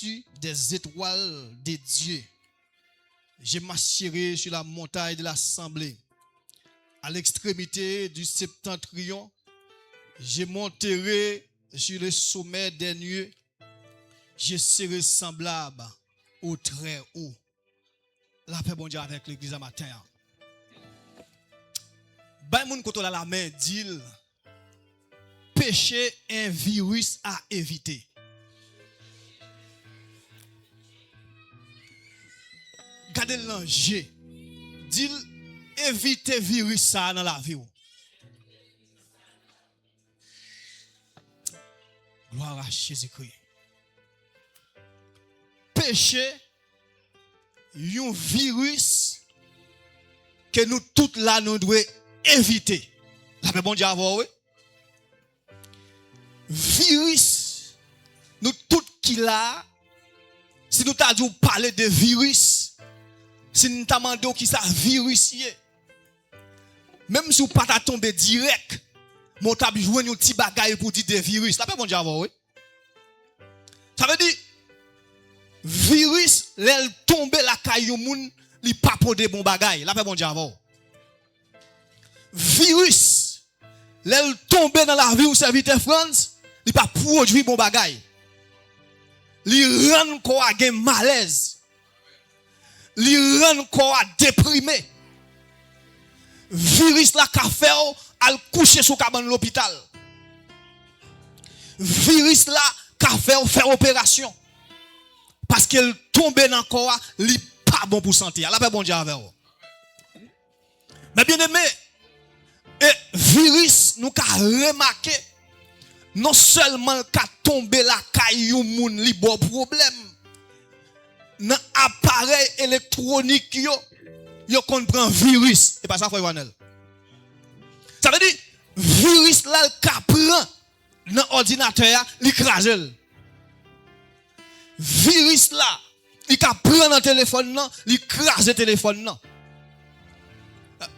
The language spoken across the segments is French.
vertu des étoiles des dieux. J'ai m'assuré sur la montagne de l'assemblée. À l'extrémité du septentrion, j'ai monté sur le sommet des nuées. Je serai semblable au très haut. La paix bon Dieu avec l'église à matin. Ben moun koto la main dit péché un virus à éviter. Gardez l'enjeu. Dit éviter virus ça dans la vie. Gloire à Jésus-Christ. Péché un virus que nous toutes là nous devons éviter. La paix bon Dieu avoir oui. Virus nous toutes qui là si nous t'a dit parler de virus si nous t'a demandé qui ça virus y est même si vous pas tomber direct mon t'a jouer un petit bagaille pour dire des virus. La paix bon Dieu avoir oui. Ça veut dire virus l'elle tombe la caillou moun li pas pour des bons bagailles. La paix bon Dieu avoir. Virus l'elle tombe dans la vie ou serviteur France, li pas produit bon bagaille. Li rend ko a gen malaise. Li rend ko a déprimé. Virus la ka fait al coucher sous cabane l'hôpital. Virus la ka fait faire opération. Parce qu'elle tombe dans corps, li pas bon pour santé. La paix bon Dieu avec vous. Mais bien aimé, et virus nous ka remarqué non seulement ka tombe la caillou moun li bon problème dans appareil électronique yo comprend virus et pas ça frère Wanel. Ça veut dire virus là ka prend dans ordinateur li krasel. Virus là il ka prend dans téléphone nan li krase téléphone nan.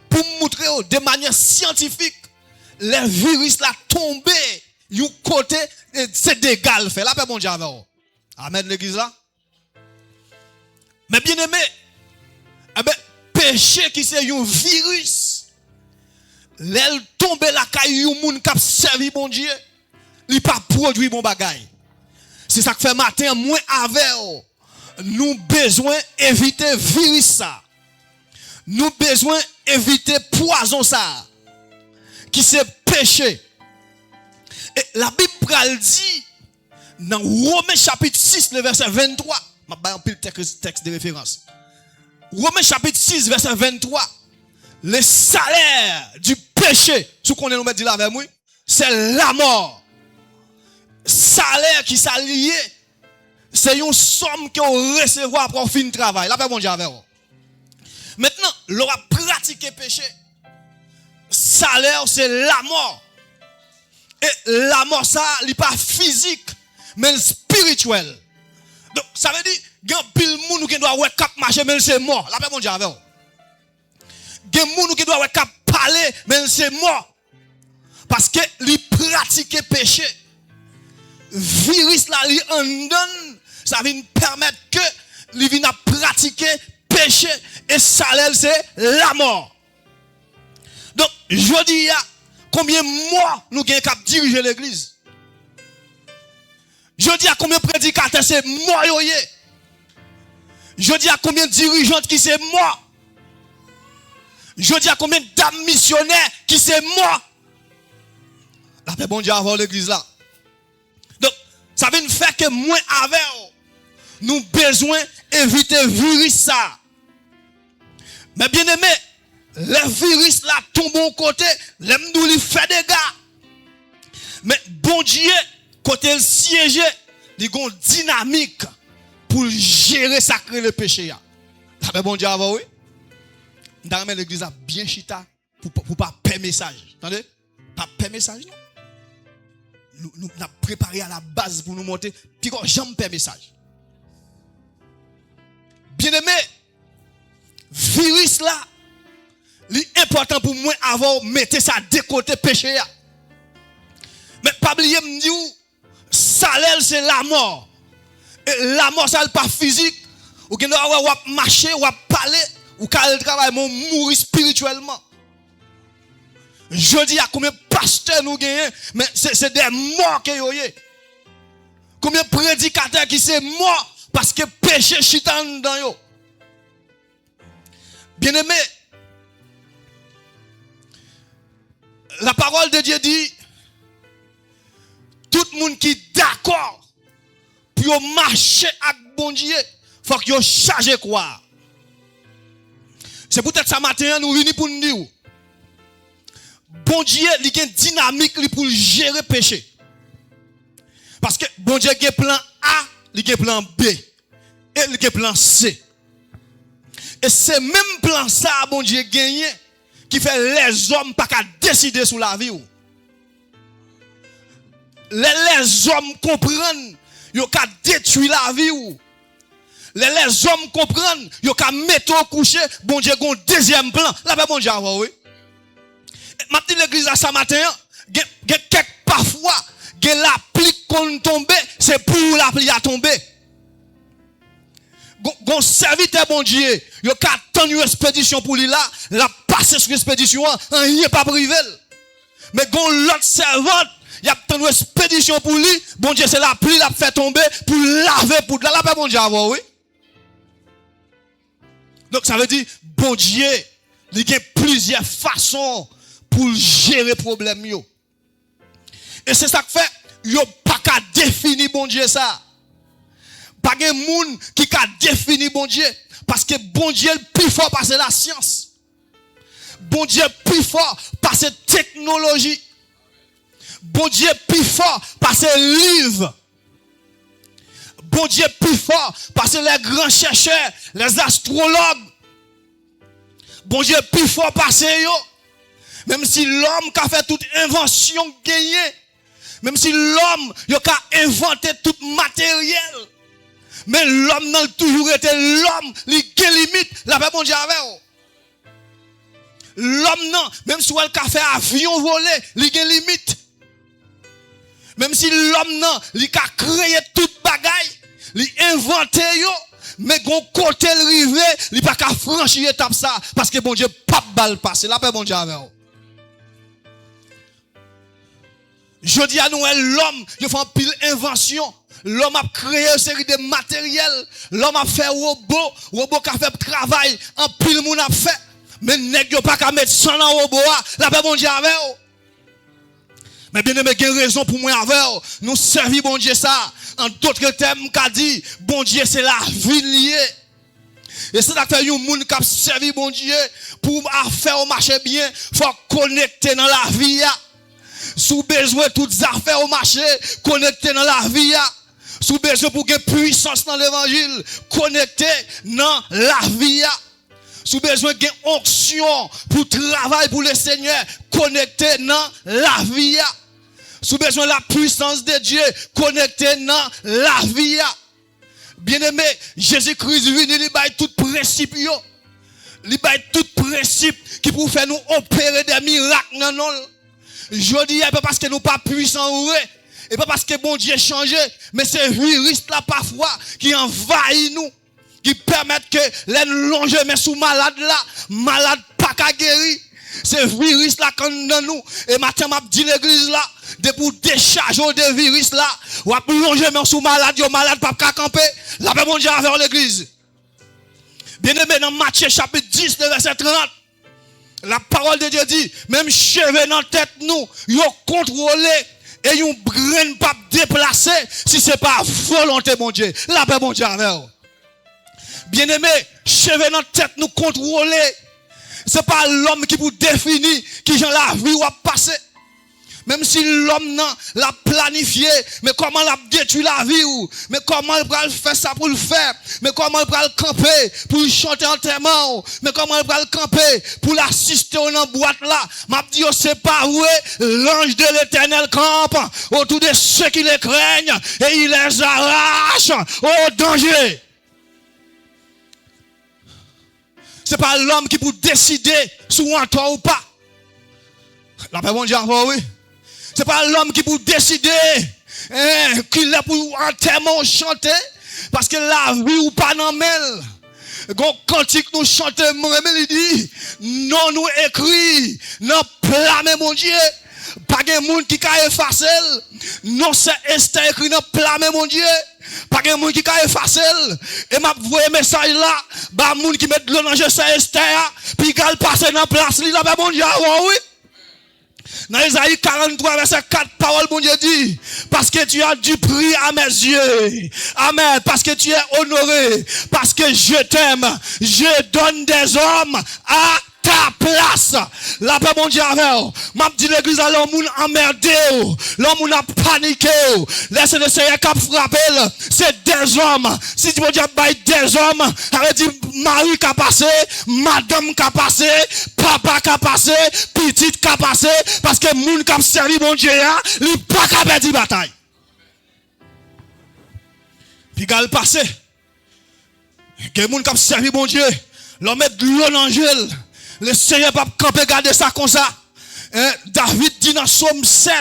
Pour montrer de manière scientifique les virus là tombé yon côté c'est d'égal fait la paix bon Dieu avec vous. Amen l'église là. Mais bien aimé péché qui c'est un virus l'elle tombe la caillou moun k'ap servi bon Dieu li pas produit bon bagaille. C'est ça que fait matin moins avec nous besoin éviter virus ça. Nous besoin éviter poison ça qui c'est péché. Et la Bible pral dit dans Romains chapitre 6 le verset 23, m'a ba un pile texte de référence. Romains chapitre 6 verset 23, le salaire du péché, sous qu'on est nous dit là avec moi, c'est la mort. Salaire qui s'allie, c'est une somme qu'on recevoir pour fin de travail. La paix bon Dieu avec vous. Maintenant, l'aura pratiqué péché. Salaire, c'est la mort. Et la mort, ça, n'est pas physique, mais spirituel. Donc, ça veut dire, il y a pile moun qui doit cap marcher, mais c'est mort. La paix bon Dieu avec vous. Il y a moun qui doit cap parler, mais c'est mort. Parce que li pratiquer péché. Virus là, li en donne, ça vient permettre que li vient pratiquer péché et salaire c'est la mort. Donc je dis combien mois nous gagnons cap diriger l'église. Je dis à combien prédicateurs c'est moi yoye. Je dis à combien dirigeantes qui c'est moi. Je dis à combien dames missionnaires qui c'est moi. La paix bon Dieu avant l'église là. Donc ça vient faire que moins avec nous besoin éviter virus ça. Mais bien aimé, les virus là tombent au côté, les m'dou li fait des gars. Mais bon Dieu, côté le siège, il y a une dynamique pour gérer sacré le péché. Mais bon Dieu avant oui. Dans l'église a bien chita pour pas perdre message. Attendez? Pas perdre message non. Nous avons préparé à la base pour nous monter, puis quand j'aime perdre message. Bien aimé, virus là, l'important pour moi avant mettre ça de côté péché. Mais pas oublier me dire salaire c'est la mort Et la mort, ça n'est pas physique. Ou bien ou marcher, ou parler, ou qu'elle travaille, mais mourir spirituellement. Je dis à combien de pasteurs nous gagnons, mais c'est des morts qui ont. Combien de prédicateurs qui sont morts parce que péché chitan dans eux. Bien aimé, la parole de Dieu dit, tout le monde qui est d'accord pour marcher avec bon Dieu, il faut qu'il charge quoi. C'est peut-être ça matin, nous venons pour nous dire, bon Dieu, il y a une dynamique pour gérer le péché. Parce que bon Dieu, il y a plan A, il y a plan B, et il y a plan C. Et c'est même plan ça, bon Dieu, gagné, qui fait les hommes pas qu'à décider sur la vie. Les hommes comprennent, ils ont qu'à détruire la vie. Les hommes comprennent, ils ont qu'à mettre au coucher, bon Dieu, un deuxième plan. Là, bon Dieu, oui. Maintenant, l'église à ce matin, parfois, la pluie qu'on tombe, c'est pour la pluie à tomber. Gon serviteur bon Dieu, il a attendu une expédition pour lui là, la passer sur l'expédition, rien pas privé. Mais gon l'autre servante, il a attendu une expédition pour lui, bon Dieu c'est la pluie l'a fait tomber pour laver pour là pas bon Dieu avoir oui. Donc ça veut dire bon Dieu, il y a plusieurs façons pour gérer problème yo. Et c'est ça que fait yo pas qu'à définir bon Dieu ça. Pas de monde qui a défini bon Dieu. Parce que bon Dieu est plus fort parce que la science. Bon Dieu est plus fort parce que la technologie. Bon Dieu est plus fort parce que les livres. Bon Dieu est plus fort parce que les grands chercheurs, les astrologues. Bon Dieu est plus fort parce que yo. Même si l'homme qui a fait toute invention gagnée. Même si l'homme qui a inventé tout matériel. Mais l'homme n'a toujours été l'homme, qui limite, la paix bon Dieu avec. L'homme non, même si elle a fait avion volé, il a limite. Même si l'homme non, il a créé toute bagaille, il a inventé yo, mais gon côté le rivé, il pas qu'à franchir étape ça parce que bon Dieu pas balle passer, la paix bon Dieu avec. Je dis à nous l'homme, il fait pile invention. L'homme a créé une série de matériels. L'homme a fait robot qui a fait travail. En pile moun a fait. Mais nèg yo pas qu'à mettre 100 dans robot. La paix bon Dieu avec. Mais bien aimé, il y a une raison pour moi avec. Nous servir bon Dieu ça. En d'autres termes, qu'a dit, bon Dieu c'est la vie liée. Et c'est là que un monde qui a servi bon Dieu pour faire marcher bien, faut connecter dans la vie. Sous besoin toutes affaires au marché, connecter dans la vie. Sous besoin pour gagner puissance dans l'évangile, connecté dans la vie. Sous besoin de onction pour travailler pour le Seigneur, connecté dans la vie. Sous besoin de la puissance de Dieu, connecté dans la vie. Bien-aimé, Jésus-Christ vient, il baille tout principe. Il baille tout principe qui pour faire nous opérer des miracles. Non. Je dis, pas parce que nous pas puissants, et pas parce que bon Dieu changé, mais c'est virus là parfois qui envahit nous, qui permettent que les longement sous malade là, malade pas qu'à guérir. C'est virus là quand dans nous. Et matin m'a dit l'église là, de pour décharger des virus là, ou à longement sous malade, yo malade pas qu'à camper, là ben bon Dieu vers l'église. Bien aimé dans Matthieu chapitre 10 verset 30. La parole de Dieu dit, même cheveux dans la tête nous, ils ont contrôlé et ils ne pas déplacer si ce n'est pas volonté mon Dieu. La paix mon Dieu avec. Bien aimé, cheveux dans la tête nous contrôler. Ce n'est pas l'homme qui vous définit qui dans la vie va passer. Même si l'homme l'a planifié, mais comment l'a détruit la vie ou, mais comment il va faire ça pour le faire, mais comment il va le camper pour chanter enterrement, mais comment il va le camper pour l'assister dans boîte là. M'a dit c'est pas vrai, l'ange de l'Éternel campe autour de ceux qui les craignent et il les arrache au danger. C'est pas l'homme qui peut décider sur un toit ou pas. La paix bon Dieu, oui. C'est pas l'homme qui peut décider qu'il est pour enterrement chanter Parce que la vie ou pas dans mêle. Quand nous chantons, il dit, non nous écrit, non blâmer mon Dieu. Pas de monde qui a effacé. Non, c'est Esther écrit dans blâmer mon Dieu. Pas de monde qui a effacé. Et m'a voyé message là, bah monde qui met de l'eau dans le c'est Esther, puis il passe dans place là, bah mon Dieu, oui. Dans Isaïe 43, verset 4, parole, mon Dieu dit, parce que tu as du prix à mes yeux. Amen. Parce que tu es honoré. Parce que je t'aime. Je donne des hommes à ta place. La paix, mon Dieu, m'a dit l'église à l'homme emmerdé, l'homme a paniqué, laissez le Seigneur qui a frappé, c'est des hommes. Si tu veux dire, des hommes, avait dit, Marie qui a passé, madame qui a passé, papa qui a passé, petite qui a passé, parce que moun qui a servi mon Dieu, il n'est pas qu'à perdre bataille. Puis il a passé, que moun qui a servi mon Dieu, l'homme met de l'eau dans l'angèle. Le Seigneur va camper garder ça comme ça. David dit dans Somme 7,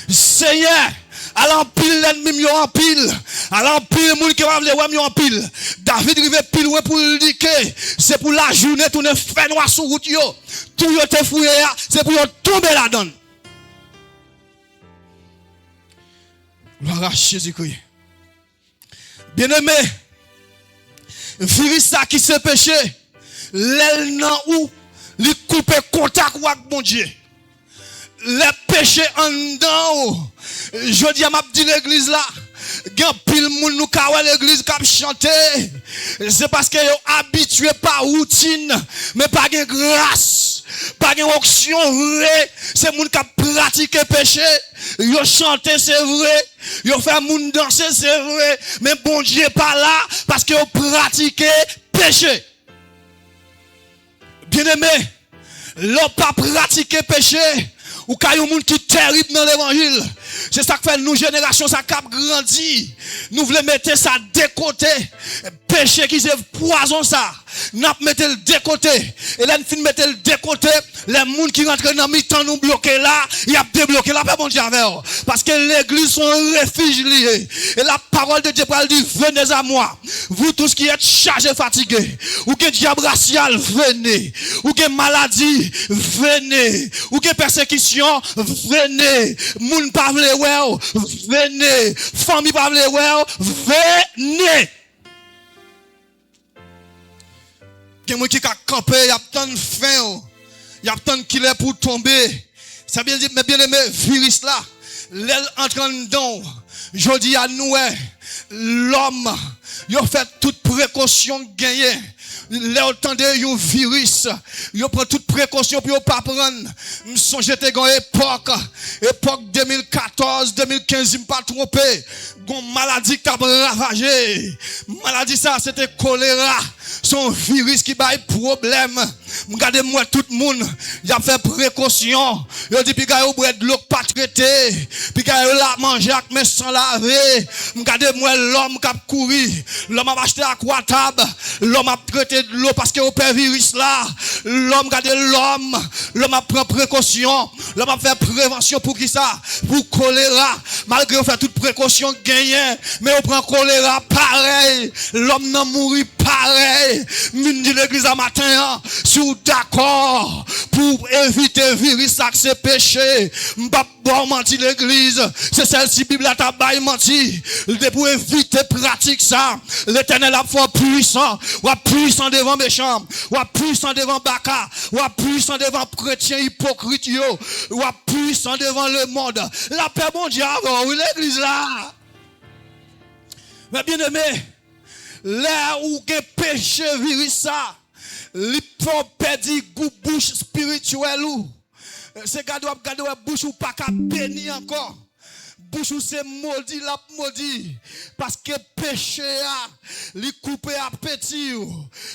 Seigneur, à l'empile l'ennemi yo en pile, à l'empile moun qui va vle yo en pile. David rive pile ouais pour lui dire que c'est pour la journée tourner fait noir sur route yo. Tout yo te fouillé, c'est pour yo tomber là-dedans. Gloire à Jésus-Christ. Bien-aimé, virus ça qui se péché, l'aile nan ou li coupe contact avec mon Dieu. Les péchés en dedans. Je dis à ma petite l'église là. Gan pile moun nou ka wè l'église k'ap chanter. C'est parce que yo habitué par routine, mais pas gen grâce, pas gen onction vrai. C'est moun qui pratique péché. Yo chanter c'est vrai, yo fait moun danser c'est vrai, mais bon Dieu pas là parce que yo pratique péché. Bien-aimé, l'on pas pratiquer péché, ou qu'il y a un monde qui est terrible dans l'évangile. C'est ça que fait nous, génération, ça cap grandi. Nous voulons mettre ça de côté. Péché qui c'est poison ça. N'a mettre le de côté. Et là, nous mettre le de côté. Les gens qui rentrent dans le mi-temps nous bloquer là, il y a débloqué là, pas bon Dieu avec. Parce que l'église sont un refuge lié. Et la parole de Dieu parle dit, venez à moi. Vous tous qui êtes chargés, fatigués. Ou que diable racial, venez. Ou que maladie, venez. Ou que persécution, venez. Moun pa vle wè, venez. Famille pa vle wè, venez. Quelqu'un qui a campé, il y a tant de faim, il y a tant de kilés pour tomber. Ça veut dire, mais bien aimé, virus là, l'aile entrant dedans, je dis à nous, l'homme, il a fait toute précaution gagner. Là, entendez un virus, il prend toute précaution pour ne pas prendre. Je songe j'étais dans époque 2014, 2015, je ne pas trompé. Une maladie qui a ravagé. Maladie ça, c'était choléra. Son virus qui a problème. Regardez-moi tout le monde. Il a fait précaution. Il a dit, puis il a de l'eau pas traité. Puis il a mangé avec mes sans laver. Regardez-moi l'homme qui a couru. L'homme a acheté à quoi table. L'homme a traité de l'eau parce qu'il y a un virus là. L'homme, regardez l'homme a pris précaution. L'homme a fait prévention pour qui ça? Pour choléra. Malgré qu'on fait toute précaution gagnée. Mais on prend choléra pareil. L'homme n'a mouru pareil. Mine de l'église à matin. Si vous d'accord pour éviter virus ça c'est péché. M'pa bon menti l'église. C'est celle-ci Bible a tabaye menti. Pour éviter pratique ça. L'Éternel a fait puissant. Ou puissant devant méchant. Ou puissant devant baka. Ou puissant devant chrétien hypocrite yo. Ou puissant devant le monde. La paix bon Dieu oui l'église là. Mais bien aimé, là où que péché virus ça. Li faut perdre goût bouche spirituelle ou c'est gado bouche ou pas qu'à bénir encore bouche ou c'est maudit la maudit parce que péché a li couper appétit.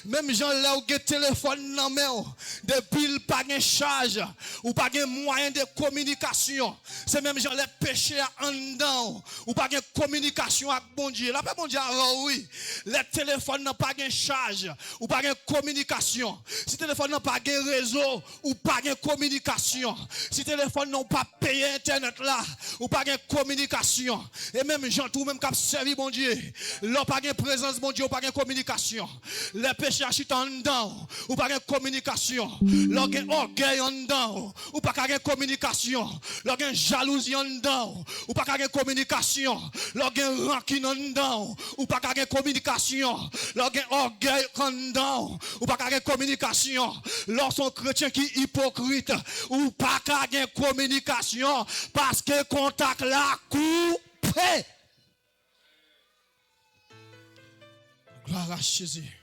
Même gens là ou téléphone dans main, depuis il pas de charge ou pas de moyen de communication. C'est même gens les péchés en dedans ou pas de communication avec bon Dieu. La paix bon Dieu oui. Les téléphones n'ont pas de charge ou pas de communication. Si téléphone n'a pas de réseau ou pas de communication. Si téléphone n'ont pas payé internet là ou pas de communication. Et même gens tout même qui servi bon Dieu, leur pas de présence bon Dieu ou pas de communication. Les péchés achètent en dedans ou pas de communication. Leur orgueil en dedans ou pas de communication. Leur jalousie en dedans ou pas de communication. Leur rancune en dedans ou pas de communication. Leur orgueil en dedans ou pas de communication. Leur sont chrétiens qui hypocrite ou pas de communication parce que contact là coupé. Gloire à Jésus.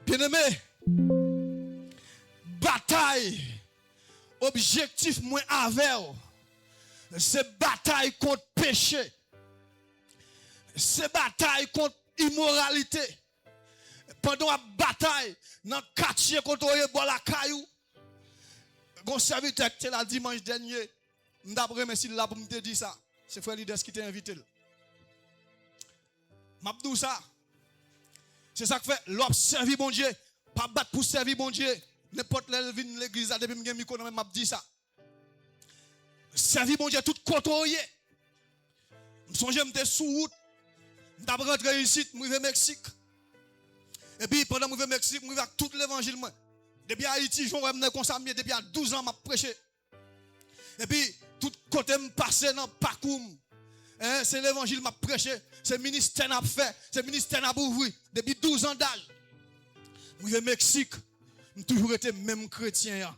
Bien-aimé, bataille, objectif moins avec, c'est bataille contre péché. C'est bataille contre immoralité. Pendant la bataille, dans le quartier contre la caillou, mon serviteur qui était là dimanche dernier, d'après merci là pour me dire ça. C'est frère Lides qui t'a invité. M'abdou ça. C'est ça que fait l'observer bon Dieu, pas battre pour servir bon Dieu. N'importe l'église a depuis me micro m'a dit ça. Servir bon Dieu tout côtoyer. Me songe m'était sous route. M't'a rentré ici, m'rive Mexique. Et puis pendant m'rive Mexique, m'rive avec tout l'évangile moi. Depuis Haïti, j'en vais comme ça depuis 12 ans m'a prêché. Et puis tout côté me passer dans parcours. C'est l'évangile m'a prêché, c'est le ministère n'a fait, c'est le ministère n'a ouvert depuis 12 ans d'âge. Moi au Mexique, j'ai toujours été même chrétien.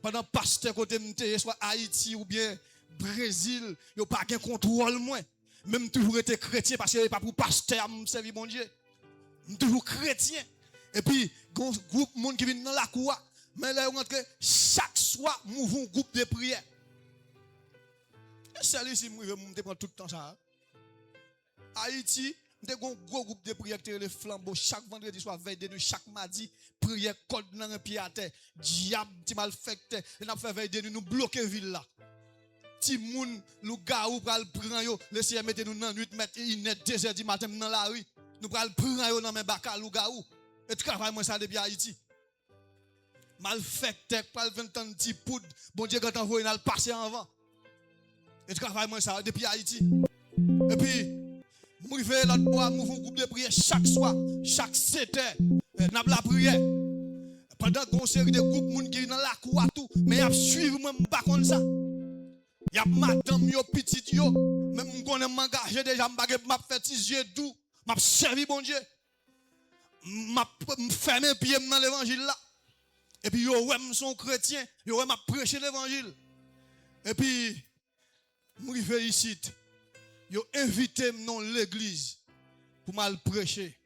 Pendant pasteur côté m'était soit Haïti ou bien Brésil, yo pas gain contrôle moi. Même toujours été chrétien parce que pas pour pasteur me servir bon Dieu. Toujours chrétien. Et puis groupe monde qui vient dans la cour, mais là on rentre chaque soir mouvons groupe de prière. C'est ici, je prends tout le temps ça. Haïti, nous avons un gros groupe de prières qui les flambeaux. Chaque vendredi soir, veille de nuit, chaque mardi, prière, code dans un pied à terre. Diable, ti malfecté. Nous avons fait veille de nuit, nous bloquer la ville là. Ti moun, le gars ou pral prendre yo, laissez mettre nous dans 8 mètres, il est 2 heures du matin dans la rue. Nous pral prendre yo dans mes bakal ou gars ou. Et travail moi ça depuis Haïti. Malfecté, pral 20 ans de poudre. Bon Dieu, quand on voit, il a passé avant. Et travaille moi ça depuis Haïti. Et puis, moi je l'autre bois, moi un groupe de prière chaque soir, chaque 7 heures, n'a la prière. Pendant qu'on série de groupes moun qui dans la cour tout, mais y a suivre moi pas comme ça. Y a madame yo petite yo, même qu'on m'engager déjà m'a fait petit yeux doux, m'a servi bon Dieu. M'a fermé pied dans l'évangile là. Et puis yo ouais son chrétien, yo ouais m'a prêcher l'évangile. Et puis moi ici, yo invité dans l'église pour mal prêcher.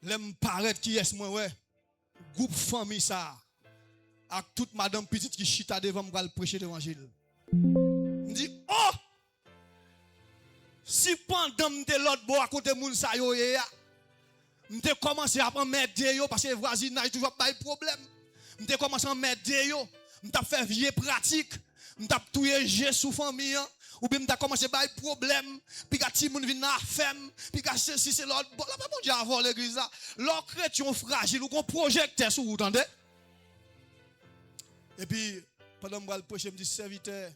L'aime paraître qui est moi ouais. Groupe famille ça. Avec toute madame petite qui chita devant moi prêcher l'évangile. Me dit oh si pendant m'te l'autre bois à côté moun sa yo ya. M'te commencé à prendre m'aider yo parce que voisinage toujours pas de problème. M'te commencé à m'aider yo, m't'a fait vieux pratique, m't'a touyer Jésus sous famille. Ou bien t'as commencé à avoir problème, puis quand ti moun vient na femme, puis quand si c'est l'autre bon, là pas bon Dieu avant l'église là. L'autre chrétien fragile ou qu'on projecteur sur vous entendez? Et puis pendant que je prêcher me dit serviteur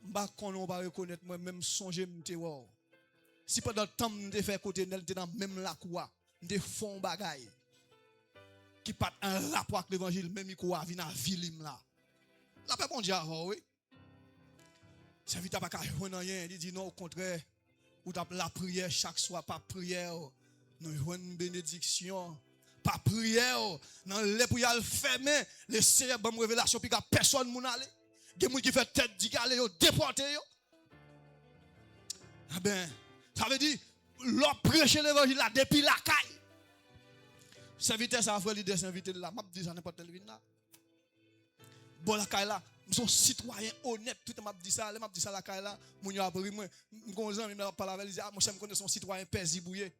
m'pa connait pas reconnaître moi même songer m'te wow. Si pendant temps m'te fait côté nel t'es dans même la cour, m'te font bagaille qui pas un rapport avec l'évangile même quoi vient à ville là. Là pas bon Dieu avant oui. Ça vite pas rien, il dit non au contraire, ou t'as la prière chaque soir pas prière, nous jouons une bénédiction, pas prière, dans les prières fermées, les Seigneur bonne révélation puis personne moun aller. Des moun qui fait tête digalé yo déporter yo. Ah ben, ça veut dire l'on prêcher l'évangile là depuis la caille. Serviteur ça frère leader invité là, m'a dit ça n'importe quel vin là. Bon la caille là, Son citoyen honnête, tout le monde m'a dit ça, m'a dit ça la caille là, mon yo après moi, gonzan me parle avec lui, mon cher me connaît son citoyen paisible.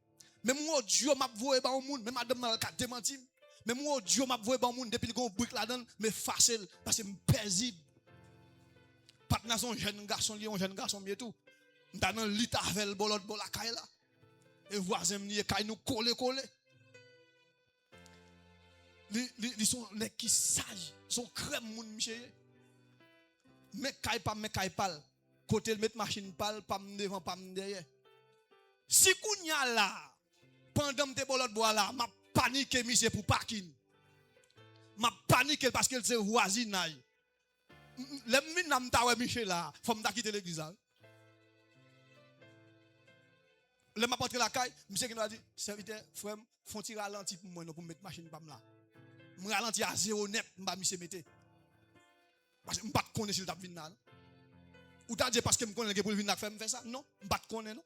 Mais moi Dieu m'a voyé ba au monde, même madame n'a pas démenti. Mais moi Dieu m'a voyé ba au monde depuis le gon brique là-dedans, mais facile parce que paisible. Pas na son jeune garçon, un jeune garçon mieux tout. Dans dans lit avec le bolot la caille là. Et voisin me caille nous coller. Ils sont les qui sages, sont crème moun monsieur. Mais caille pas, côté le mettre machine pas devant pas derrière. Si kounya là, pendant te bolot bois là, m'a paniqué monsieur pour parking. M'a paniqué parce que c'est voisinage. Les mine n'a m'ta ouais Michel là, faut m'ta quitter l'église là. Le m'a porté la caille, monsieur qui nous a dit serviteur frère, font tirer ralenti pour moi pour mettre machine pas là. Me ralenti à 0 net, m'pa monsieur mettre. Parce que m'pas connaître s'il t'a vinn là. Ou t'as dit parce que me connais que pour venir faire me faire ça? Non, m'pas connaître non.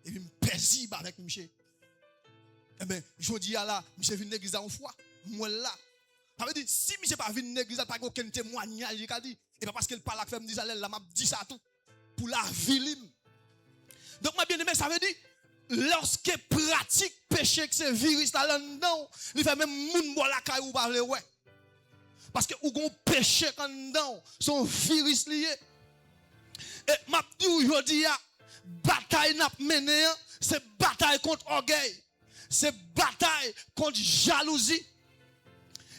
Et puis me paisible avec monsieur. Eh ben, jodi a là, monsieur vinn l'église en foi, moi là. Ça veut dire, si monsieur pas venu l'église, pas aucun témoignage, il a dit, et pas parce qu'il parle avec me dit ça, là, m'a dit ça tout, pour la vie. Donc, ma bien-aimé, ça veut dire, lorsque pratique péché, que c'est virus là-dedans, il fait même moun boire la caille ou pas le ouais. Parce que ou gon péché là-dedans, son virus lié. Et m'a dit aujourd'hui, bataille n'a mené, c'est bataille contre orgueil, c'est bataille contre jalousie.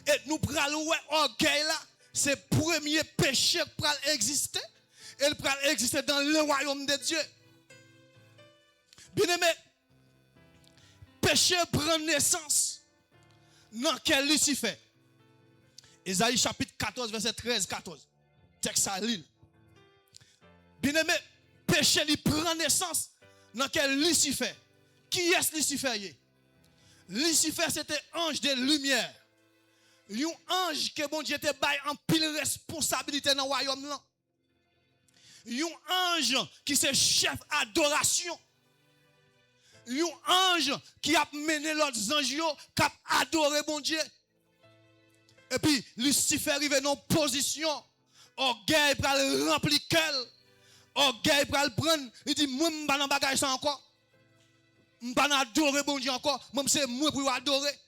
Et nous prenons orgueil là, c'est le premier péché qui peut exister. Et il peut exister dans le royaume de Dieu. Bien aimé, péché prend naissance dans quel Lucifer. Ésaïe chapitre 14, verset 13-14. Texte à l'île. Bien aimé, péché il prend naissance dans quel Lucifer. Qui est Lucifer? Lucifer c'était ange de lumière. Un ange que bon Dieu te baille en pile responsabilité dans le royaume là. Un ange qui c'est chef adoration. Un ange qui a mené l'autre ange qui a adoré bon Dieu. Et puis Lucifer arrive dans position. Orgueil pour le remplir quel. Orgueil pour le prendre. Il dit moi je ne vais pas bagage ça encore. Je ne vais pas adorer bon Dieu encore. Moi c'est moi pour adorer.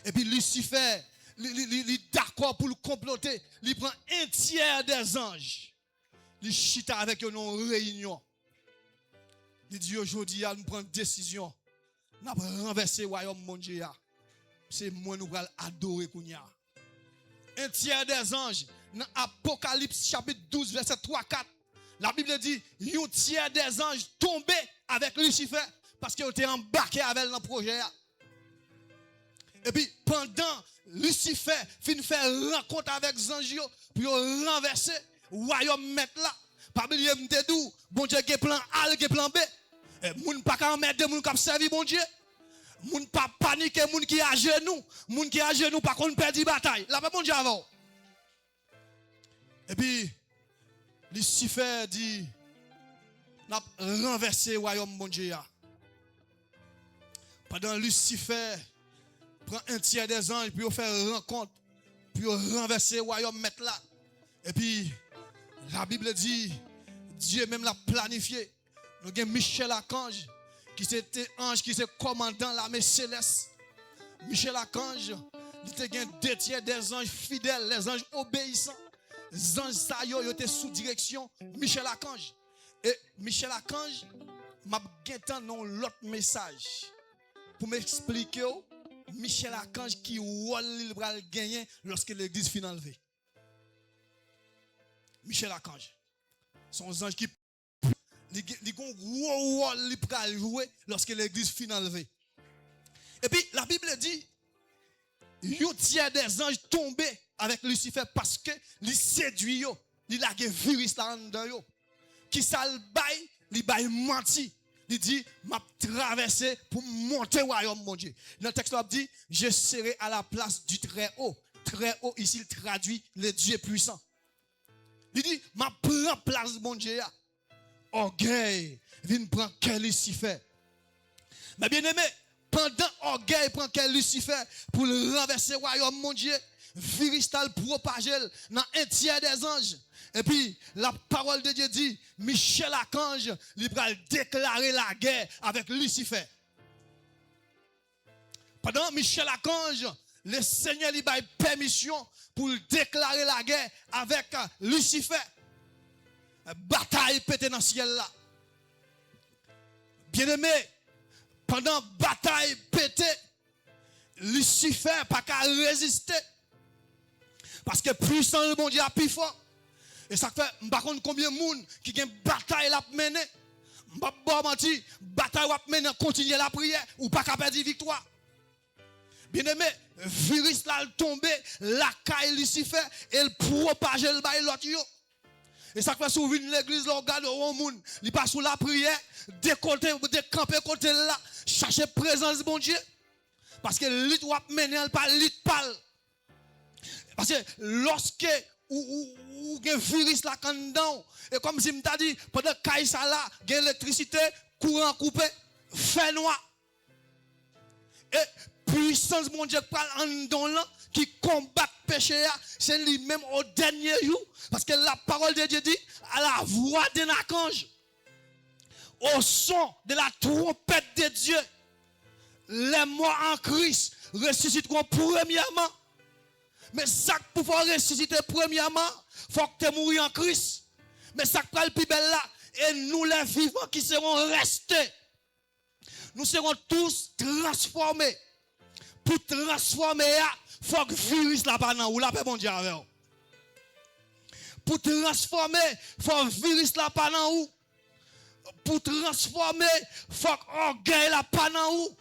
Et puis Lucifer, il est d'accord pour le comploter. Il prend un tiers des anges. Il chita avec eux dans une réunion. Il dit aujourd'hui, nous prenons une décision. Nous allons renverser le royaume mondial. C'est moi nous allons adorer Kounia. Un tiers des anges. Dans Apocalypse chapitre 12, verset 3-4. La Bible dit, un tiers des anges tombé avec Lucifer parce qu'ils étaient embarqués avec le projet. Et puis, pendant Lucifer fin faire rencontre avec Zanjio pour renverser le royaume mettre là. Pas oublier m'te dou, bon Dieu qui plan A, qui plan B. Et moun pas qu'à mettre de moun qui servi bon Dieu. Moun pas paniquer, moun qui à genoux, moun qui à genoux pas qu'on perd bataille. Là pas bon Dieu avant. Et puis Lucifer dit n'a renversé le royaume bon Dieu. Pendant Lucifer prend un tiers des anges, puis faire rencontre, puis renverser le royaume mettre là. Et puis, la Bible dit, Dieu même l'a planifié. Nous avons Michel Archange, qui était ange, qui était commandant l'armée céleste. Michel Archange, il était deux tiers des anges fidèles, les anges obéissants. Les anges ça yo étaient sous direction Michel Archange. Et Michel Archange m'a gagné l'autre message pour m'expliquer Michel Archange qui rôle il va gagner lorsque l'église finit enlevée. Michel Archange. Son ange qui il gon gros rôle il va jouer lorsque l'église finit enlevée. Et puis la Bible dit un tiers des anges tombés avec Lucifer parce que il séduit yo, il a des virus là dedans yo. Qui ça le bail, il bail menti. Il dit, m'a traversé pour monter au royaume mon Dieu. Dans le texte, il dit, je serai à la place du très haut. Très haut, ici, il traduit le Dieu puissant. Il dit, m'a prend place mon Dieu. Orgueil, vient prendre quel Lucifer. Mais bien aimé, pendant orgueil prend quel Lucifer pour le renverser royaume mon Dieu, viristal propager dans un tiers des anges. Et puis, la parole de Dieu dit, Michel Archange, il va déclarer la guerre avec Lucifer. Pendant Michel Archange, le Seigneur lui a permission pour déclarer la guerre avec Lucifer. Bataille pété dans le ciel là. Bien aimé, pendant bataille pété, Lucifer n'a pas qu'à résister. Parce que puissant le bon Dieu a plus fort. Et ça fait, je ne sais pas combien de monde qui a une bataille à mener. Je ne sais pas mentir, bataille à mener, continuer la prière, ou pas qu'à perdre victoire. Bien aimé, virus là tombé, la caille Lucifer, et le propage le bail l'autre yo. Et ça fait souvent l'église, là, regarde au monde, il passe sous la prière, décamper côté là, chercher présence de bon Dieu. Parce que lit ou mener, elle pas lit parle. Parce que lorsque ou un virus là quand dedans, et comme si m't'a dit, pendant caille ça là, il y a électricité, courant coupé, fait noir. Et puissance mon Dieu parle en dedans là, qui combat péché, c'est lui-même au dernier jour. Parce que la parole de Dieu dit, à la voix d'un archange, au son de la trompette de Dieu, les morts en Christ ressusciteront premièrement. Mais ça pour pouvoir ressusciter premièrement, faut que tu mourir en Christ. Mais ça qui est le plus belle là, et nous les vivants qui seront restés, nous serons tous transformés. Pour transformer, il faut que le virus là pas ou la paix bon Dieu avec vous. Pour transformer, il faut que le virus là pas ou. Pour transformer, il faut que l'orgueil là pas ou.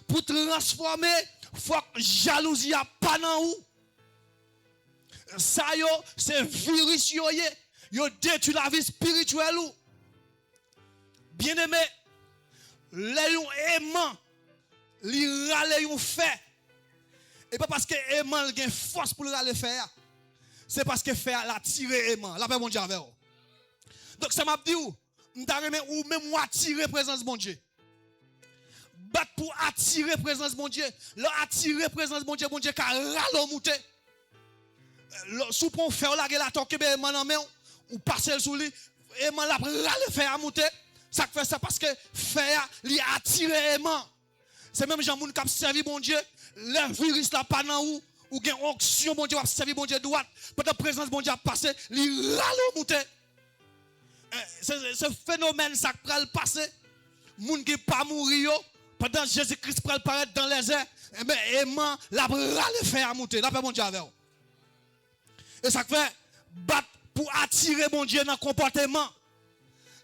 Pour transformer, il faut que la jalousie là pas ou. Ça yo, c'est virus yo détruit la vie spirituelle ou. Bien aimé, les yon aimant, li rale yon fait. Et pas parce que aimant a une force pour le rale faire. C'est parce que faire la tiré aimant. La paix mon Dieu avec vous. Donc ça m'a dit ou même ou attirer présence bon Dieu. Battre pour attirer présence bon Dieu. Là attirer présence bon Dieu car rale monter. Sous pour faire la gueule à toquer ben man main ou passer sous lui et man la rale faire monter. Ça fait ça parce que faire li attirer aimant. C'est même Jean moun qui a servi bon Dieu, le virus là pas dans ou gen onction bon Dieu a servi bon Dieu droite, pendant présence bon Dieu a passé, li ralo monter. Ce phénomène ça pral passer, moun qui pas mourir pendant Jésus-Christ pral paraître dans les airs, et ben aimant la rale faire monter, la paix bon Dieu avec. Et ça fait battre pour attirer bon Dieu dans comportement,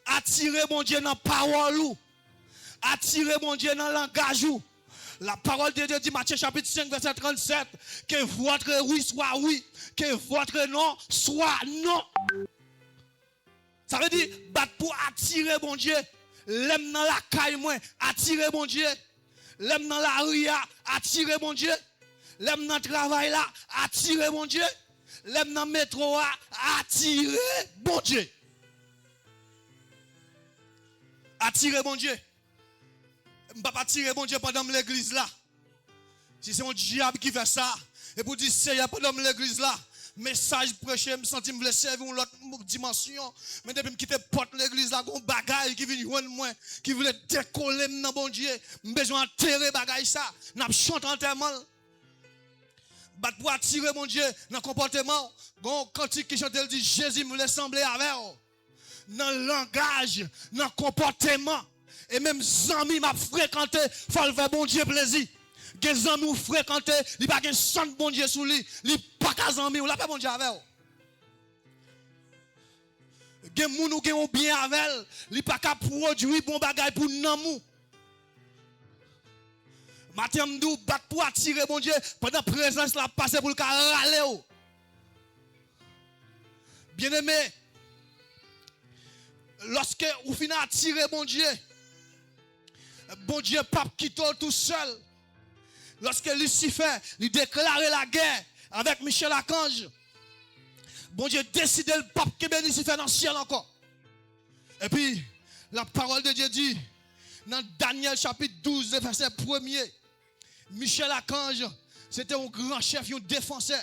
attirer bon Dieu dans parole ou. Attirer mon Dieu dans le langage. La parole de Dieu dit, Matthieu chapitre 5, verset 37, que votre oui soit oui, que votre non soit non. Ça veut dire, battre pour attirer mon Dieu, l'aime dans la caille, moi, attirer mon Dieu, l'aime dans la rue, attirer mon Dieu, l'aime dans le travail là, attirer mon Dieu, l'aime dans le métro, attirer mon Dieu. Attirer mon Dieu. Je ne vais pas tirer mon Dieu pendant l'église là. Si c'est un diable qui fait ça, et pour dire Seigneur pendant l'église là, message prêché, je me sens que je voulais servir une autre dimension. Mais depuis que je quitte porte l'église là, un bagaille qui vient joindre moi, qui voulait décoller dans mon Dieu, j'ai besoin d'enterrer bagaille ça. N'a chante entièrement. Battre pour attirer mon Dieu dans le comportement. Quand il chante, il dit Jésus me laisse sembler avec. Dans le langage, dans le comportement. Et même amis m'a fréquenté, faut le faire bon Dieu plaisir. Les amis ou fréquenté, il pas de sang de bon Dieu sous lui, il pas qu'à amis ou la pas bon Dieu avec. Gen moun ou gen ou bien avec, il pas qu'à produire bon bagay pour namou. Matin m'dou bat pour attirer bon Dieu pendant présence la passer pour le râler. Bien aimé, lorsque vous finissez attirer bon Dieu, bon Dieu pape qui tout seul. Lorsque Lucifer lui déclarait la guerre avec Michel Archange, bon Dieu décidait le pape qui est Lucifer dans le ciel encore. Et puis, la parole de Dieu dit, dans Daniel chapitre 12, verset 1er. Michel Archange, c'était un grand chef, un défenseur.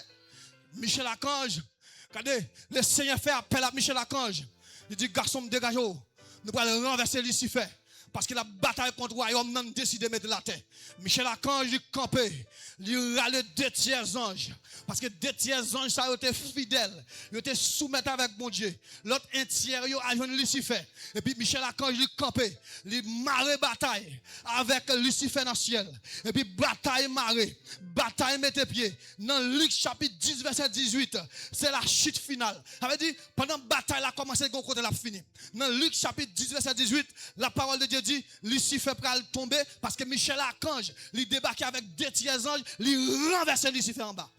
Michel Archange, regardez, le Seigneur fait appel à Michel Archange. Il dit, garçon, dégagez-vous. Nous allons renverser Lucifer. Parce que la bataille contre le royaume, nous avons décidé de mettre la terre. Michel Archange, il campé. Il râle deux tiers anges. Parce que deux tiers anges, ça a été fidèle. Ils étaient soumis avec mon Dieu. L'autre un tiers, il a joué Lucifer. Et puis Michel Archange, il campé. Il marre bataille avec Lucifer dans le ciel. Et puis bataille marée. Bataille mette pied. Dans Luc chapitre 10, verset 18, c'est la chute finale. Ça veut dire, pendant la bataille, elle a commencé, le côté, elle a fini. Dans Luc chapitre 10, verset 18, la parole de Dieu dit, Lucifer pral tomber parce que Michel Archange, il débarquait avec deux tiers anges, il renversait Lucifer en bas.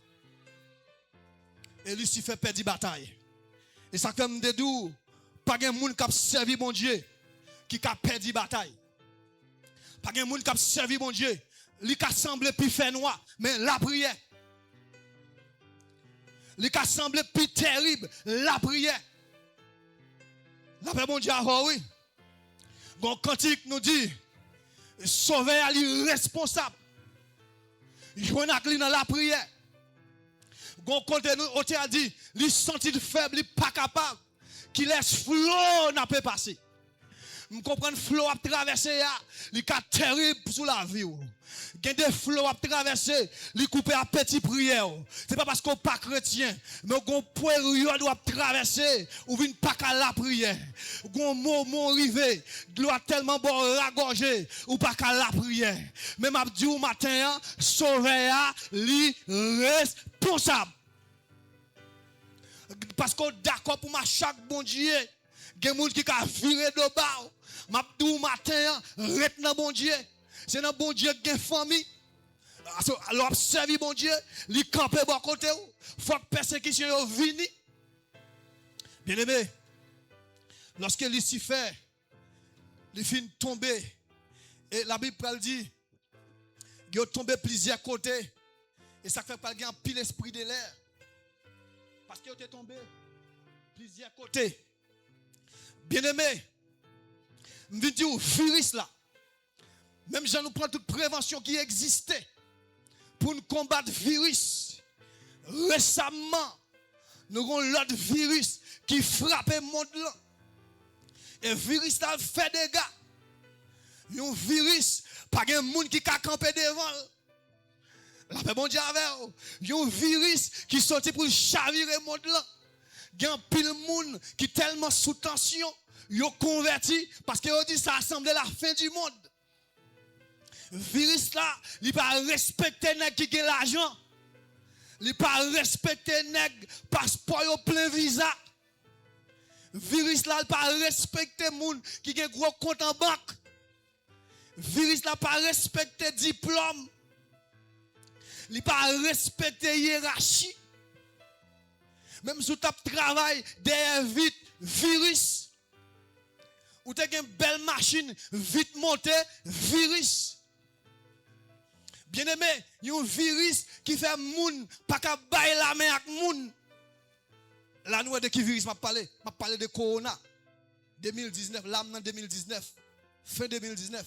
Et Lucifer perdit bataille. Et ça fait me dire, pas de monde qui a servi mon Dieu, qui a perdu bataille. Pas de monde qui a servi mon Dieu, qui a semblé plus fait noir, mais la prière. Qui a semblé plus terrible, la prière. La paix mon Dieu avant, oui. Bon cantique nous dit, sauver à l'irresponsable. Joindre dans la prière. Gon côté nous a dit, il senti faible, il pas capable, qui laisse flot n'a pas passer. Nous comprenons flot à traverser il est terrible sous la vie. Il y a des flots à traverser, il couper à petite prière. C'est pas parce qu'on pas chrétien, mais qu'on période doit traverser ou vient pas qu'à la prière. Gon moment arrivé, doit tellement bon ragorger ou pas qu'à la prière. Mais m'a dit au matin, sauver li responsable. Parce qu'on d'accord pour ma chaque bon Dieu, il y a des gens qui ont viré de bas. M'a dit au matin, rete dans bon Dieu. C'est dans bon Dieu qui a une famille. Alors, observez bon Dieu, il campe bon côté. Faut que persécution vienne. Bien aimé, lorsque Lucifer, il finit tomber, et la Bible dit, il est tombé plusieurs côtés, et ça fait pas qu'il y a un pile esprit de l'air. Parce qu'il est tombé plusieurs côtés. Bien aimé, je veux dire, virus là. Même si nous prenons toute prévention qui existait pour nous combattre le virus. Récemment, nous avons l'autre virus qui frappe le monde là. Et le virus là fait des dégâts. Il y a un virus, pas de monde qui a campé devant. La paix bon Dieu avec. Il y a un virus qui sorti pour chavirer le monde là. Il y a un pile monde qui est tellement sous tension. Ils ont converti parce qu'ils ont dit ça semble la fin du monde. Virus là, il pas respecter nèg qui a l'argent. Il pas respecter nèg passeport au plein visa. Virus là, il pas respecter moun qui a gros compte en banque. Virus là pas respecter diplôme. Il pas respecter hiérarchie. Même si tu travailles derrière vite virus. Ou tu as une belle machine vite montée virus. Bien aimé, il y a un virus qui fait moun, pas qu'à bailler la main avec moun. Là, nous, de qui virus m'a parlé? M'a parlé de Corona. 2019, l'âme 2019. Fin 2019.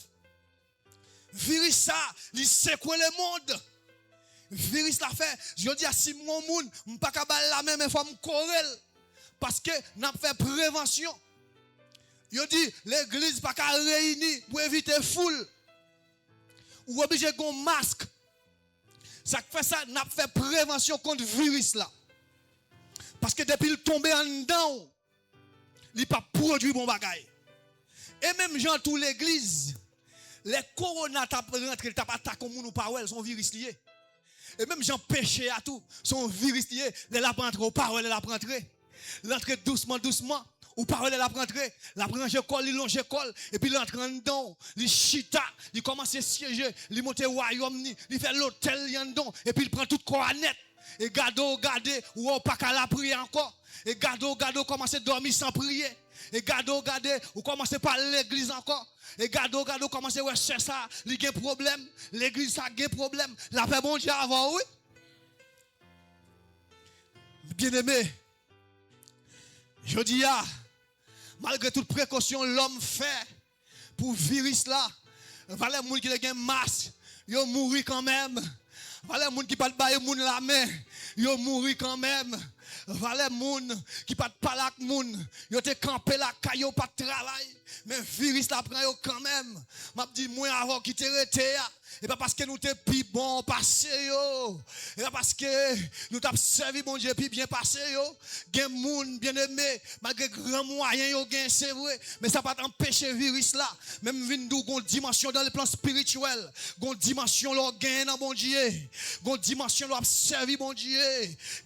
Virus ça, il secoue le monde. Virus la fait, je dis à si mon moun, pas qu'à bailler la main, mais faut me courir. Parce que n'a fait prévention. Il dit, l'église pas qu'à réunir pour éviter foule. Ou obligé de un masque. Ça fait ça, n'a fait prévention contre le virus là. Parce que depuis le tomber en dedans, il n'a pas produit bon bagaille. Et même gens tout l'église, les corona t'a rentré, t'a pas attaqué comme nous pas sont virus liés. Et même gens péché à tout, sont virus liés, les la rentré aux paroles, les la rentré. L'entrée doucement doucement. Ou parole la rentrer, la branche colle, il longe colle, et puis l'entre en dedans, il chita, il commence à siéger, il monte au royaume, il fait l'hôtel en dedans, et puis il prend tout corps net, et gado, ou pas qu'à la prier encore, et gado, commence à dormir sans prier, et gado, ou commence à parler l'église encore, et gado, commence à chercher ça, il y a un problème, l'église ça a un problème, la paix bon Dieu avant, oui. Bien aimé, je dis malgré toute précaution l'homme fait pour virus là, Valait moun qui a un masque, yo mouri quand même. Valait moun qui pas bailler moun la main, yo mouri quand même. Valait moun qui pas parler avec moun, yo te campé la caillou pas de travail, mais virus la prend yo quand même. M'a dit moi avant qui te rete et pas parce que nous t'es plus bon passé yo, et pas parce que nous t'avons servi bon Dieu puis bien passé yo. Gen moun bien aimé malgré grand moyen yo gen c'est vrai, mais ça pas empêcher virus là même vinn dou gon dimension dans le plan spirituel, gon dimension lo gen dans bon Dieu, gon dimension lo servi bon Dieu,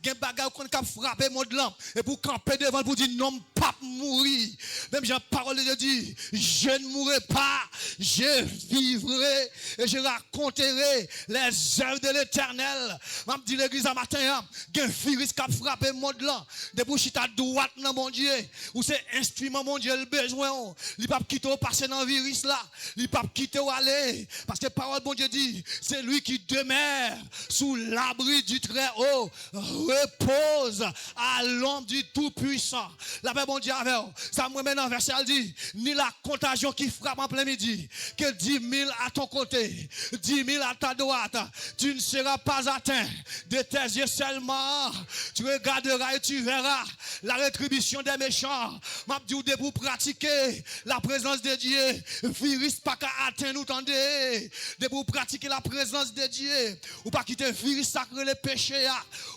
gen bagay qu'on cap frapper monde là et pour camper devant pour dire non pas mourir. Même Jean parole de Dieu, je ne mourrai pas, je vivrai et je raconterai les œuvres de l'Éternel. M'a dit l'église à matin, gen virus qui a frappé le monde là, de pour chita droite dans mon Dieu, ou c'est instrument mon Dieu le besoin, il pas quitter passer dans virus là, il pas quitter aller parce que parole bon Dieu dit, c'est lui qui demeure sous l'abri du Très-Haut, repose à l'ombre du Tout-Puissant. La paix bon Dieu avec ça me met dans verset elle dit, ni la contagion qui frappe en plein midi, que 10 000 à ton côté, 10 000 à ta droite, tu ne seras pas atteint de tes yeux seulement. Tu regarderas et tu verras la rétribution des méchants. M'a dit pour pratiquer la présence de Dieu, virus pas qu'à atteindre nous tendez. De pour pratiquer la présence de Dieu, ou pas quitter virus sacré les péchés,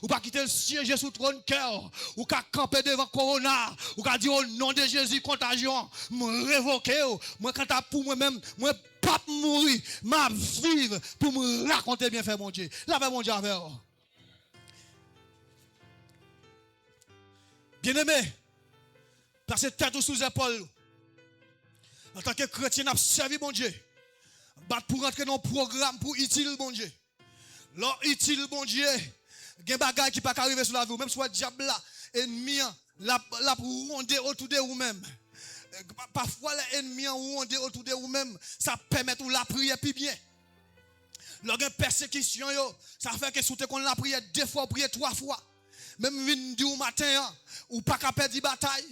ou pas quitter le siège sous trône cœur, ou qu'à camper devant corona, ou qu'à dire au nom de Jésus contagion, me révoquer, moi quand t'as pour moi-même, moi pas mourir, m'a vivre pour me raconter bien fait mon Dieu. La paix mon Dieu avec vous. Bien-aimé, placez tête sous épaule. En tant que chrétien, n'a servi mon Dieu. Battre pour rentrer dans un programme pour utile bon Dieu. L'or utile bon Dieu, il y a des bagages qui ne peuvent pas arriver sur la vie, même si le diable là, ennemi, là pour ronder autour de vous-même. Parfois, les ennemis ronder autour de vous-même, ça permet de la prière plus bien. Lors de persécution, ça fait que si vous la prière 2 fois, prier 3 fois. Même vinn du matin, ou pas qu'à perdre bataille.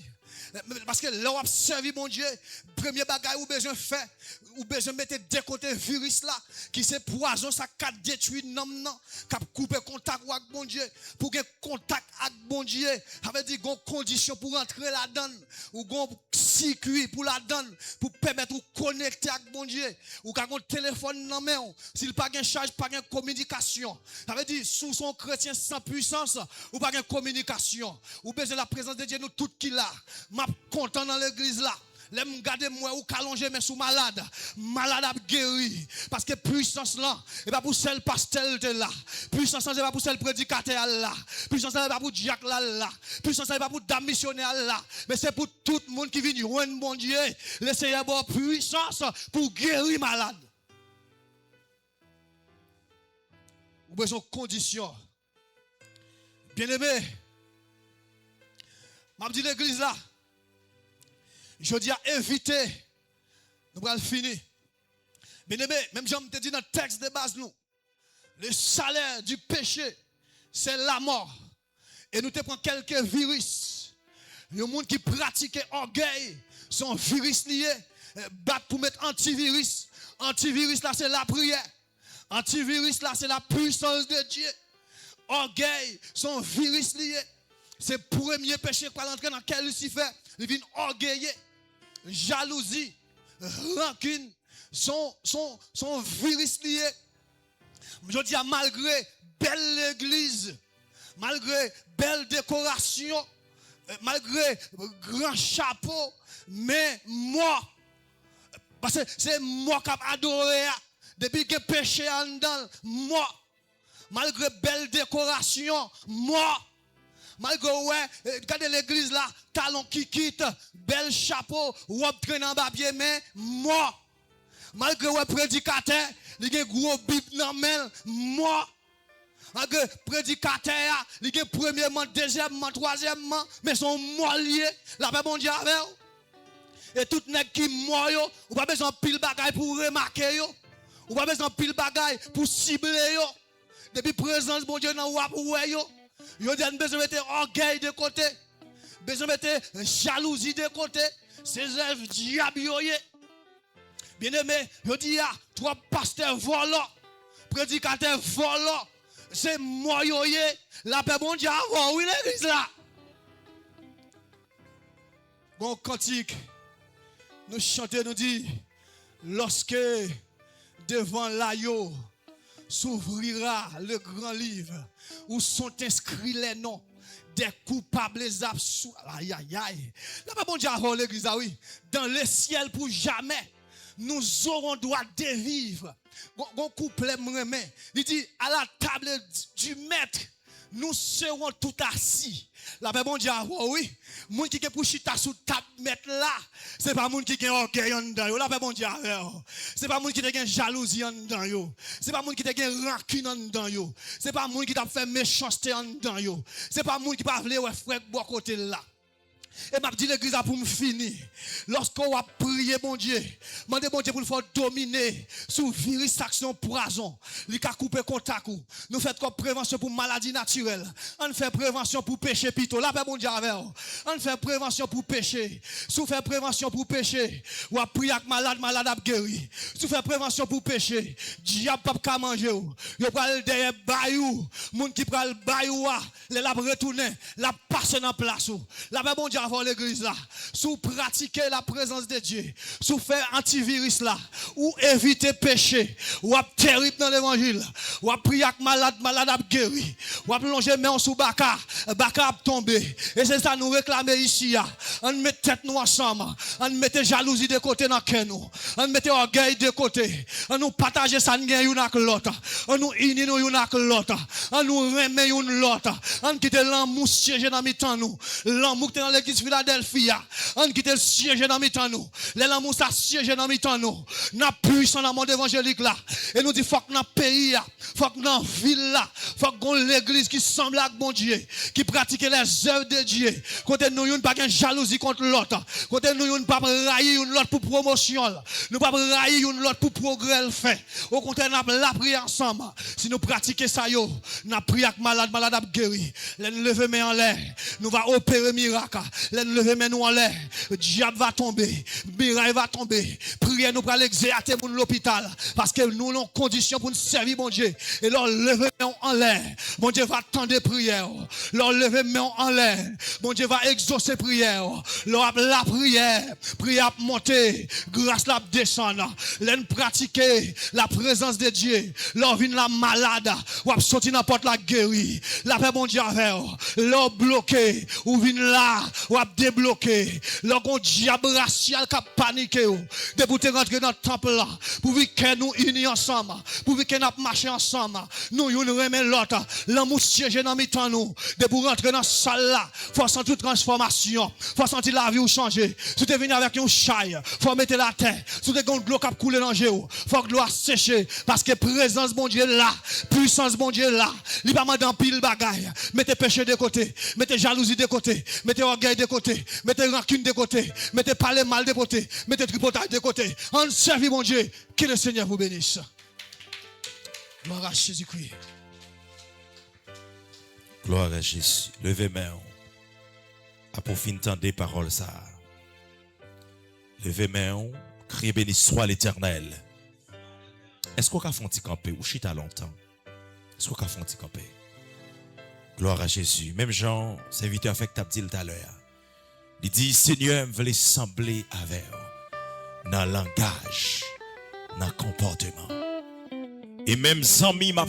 Parce que là, on a servi mon Dieu. Premier bagage ou besoin faire, ou besoin mettre de côté virus là, qui c'est poison, ça qu'a détruit non, qu'a couper contact avec mon Dieu, pour que contact avec mon Dieu, ça veut dire qu'on condition pour entrer là-dedans, ou qu'on circuit pour là-dedans, pour permettre de connecter avec mon Dieu, ou qu'on téléphone dans main, s'il pas de charge, pas de communication. Ça veut dire, sous son chrétien sans puissance, ou pas de communication, ou besoin de la présence de Dieu, nous tout qui là, m'a content dans l'église là. L'aime garder moi ou callonger mais sous malade a guéri parce que puissance là et pas pour celle pastel de là, puissance là c'est pas pour celle prédicateur là, puissance là c'est pas pour Jacques là, puissance là c'est pas pour dame missionnaire là, mais c'est pour tout le monde qui vient joindre mon Dieu, laissez avoir puissance pour guérir malade. Ou besoin de conditions. Bien-aimé, m'a dit l'église là, je dis à éviter, nous allons finir. Bien aimé, même Jean te dit dans le texte de base, nous, le salaire du péché, c'est la mort. Et nous te prenons quelques virus. Il y a des gens qui pratiquent orgueil, sont virus liés, battent pour mettre antivirus. Antivirus là, c'est la prière. Antivirus là, c'est la puissance de Dieu. Orgueil, sont virus liés. C'est le premier péché qui va entrer dans lequel Lucifer, il vient orgueiller. Jalousie, rancune, sont virus liés. Je dis malgré belle église, malgré belle décoration, malgré grand chapeau, mais moi, parce que c'est moi qui ai adoré, depuis que péché en dedans, moi, malgré belle décoration, moi, malgré ouais, regardez l'église là, talon qui quitte, bel chapeau, robe traîne en bas pied, mais moi, malgré ouais prédicateur, il y a gros bip dans main, moi, malgré prédicateur, il y a premièrement, deuxièmement, troisièmement, mais son moi lié, la paix bon Dieu avec vous. Et tout nèg qui moi yo, ou pas besoin pile bagaille pour remarquer yo, ou pas besoin pile bagaille pour cibler yo. Depuis présence bon Dieu dans wap ouais yo. Yo dit besoin mettre orgueil de côté, besoin mettre jalousie de côté, ces œuvres diable yo. Bien-aimé, je dis, trois pasteurs volants, prédicateurs volants, c'est moi, la paix bon Dieu avant, oui, l'église là. Bon cantique, nous chantons, nous dit, lorsque devant l'agneau s'ouvrira le grand livre où sont inscrits les noms des coupables absous. Aïe, aïe, aïe. La paix bon Dieu avant l'église, oui. Dans le ciel pour jamais, nous aurons droit de vivre. Gon couplet me il dit à la table du maître nous serons tout assis. La paix bon Dieu oui, moun qui est pour chita sous table maître là, c'est pas moun qui gen orgueil en dedans yo. La paix bon Dieu c'est pas moun qui gen jalousie en dedans yo. C'est pas moun qui gen rancune en dedans yo. C'est pas moun qui t'a fait méchanceté en dedans yo. C'est pas moun qui pas vle ouais frère bois côté là. Et m'a dit l'église pour me finir. Lorsqu'on a prié mon Dieu, demandez mon Dieu pour le faire dominer sous virus action poison. Il a coupé contact. Nous faisons comme prévention pour maladie naturelle. On fait prévention pour péché plutôt. La paix mon Dieu avec. On fait prévention pour péché. Sous fait prévention pour péché. Ou a prié avec malade a guéri. Sous fait prévention pour péché. Diable pas manger. Yo pral derrière bayou. Moun qui pral bayou les la retourner, la passer dans place. La paix mon Dieu avant l'église là, sous pratiquer la présence de Dieu, sous faire antivirus là, ou éviter péché, ou à terrible dans l'évangile, ou à prier avec malade à guéri, ou à plonger main sous baka a tombé. Et c'est ça nous réclamer ici. On met tête nous ensemble, on met jalousie de côté dans cœur nous, on met orgueil de côté, on nous partager ça nous une avec l'autre, on nous unir nous une avec l'autre, on nous remet une l'autre, on quitte l'amour siège dans mi-temps nous, l'amour qui est dans l'église Philadelphia, on quitte le siège dans mi-temps nous. Les l'amour ça siège dans mi-temps nous. N'a puissant dans le monde évangélique là. Et nous dit faut que dans pays là, faut que dans ville là, faut que l'église qui semble avec bon Dieu, qui pratique les œuvres de Dieu. Côté nous yon pas jalousie contre l'autre. Côté nous yon pas railler une l'autre pour promotion. Nous pas railler une l'autre pour progrès le fait. Au contraire n'a la prière ensemble. Si nous pratiquons ça yo, n'a prié avec malade a guéri. Les lever main en l'air. Nous va opérer miracle. Les lever main nous en l'air. Diable va tomber. Miracle va tomber. Prière nous pour l'exercer pour l'hôpital. Parce que nous avons conditions pour nous servir, mon Dieu. Et leur lever main en l'air. Mon Dieu va tendre prière. Leur lever main en l'air. Mon Dieu va exaucer prière. Leur la prière. Prière monter. Grâce la descendre. L'en pratiquer la présence de Dieu. Leur vient la malade. Ou à sortir n'importe la guéri. La paix, mon Dieu, avec. Leur bloqué. Ou vient là. Ou à débloquer. Leur diable racial qui a paniqué. De pour te rentrer dans le temple là. Pour que nous unis ensemble. Pour que nous marchions ensemble. Nous nous remet l'autre. L'amour siège dans le temps nous. De pour rentrer dans cette salle là. Faut sentir transformation. Faut sentir la vie ou changer. Si tu es venu avec un chaille, faut mettre la terre. Si tu es de l'eau qui a coulé dans le géo, faut que l'eau sécher. Parce que présence bon Dieu là. Puissance bon Dieu là. Il va dans pile bagaille. Mettez péché de côté. Mettez jalousie de côté. Mettez orgueil de côté. Mettez rancune de côté. Mettez parler mal de côté. Mettez tripotage de côté. En servir mon Dieu. Que le Seigneur vous bénisse. Gloire à Jésus-Christ. Gloire à Jésus. Levez main. A pour fin entendre des paroles ça. Levez main. Criez béni soit l'Éternel. Est-ce qu'on a fait un petit camper ou chita longtemps? Est-ce qu'on a fait un petit camper? Gloire à Jésus. Même Jean, serviteur fait que tu as dit tout à l'heure. Il dit, Seigneur, me voulait sembler avec dans le langage, dans le comportement. Et même Zami m'a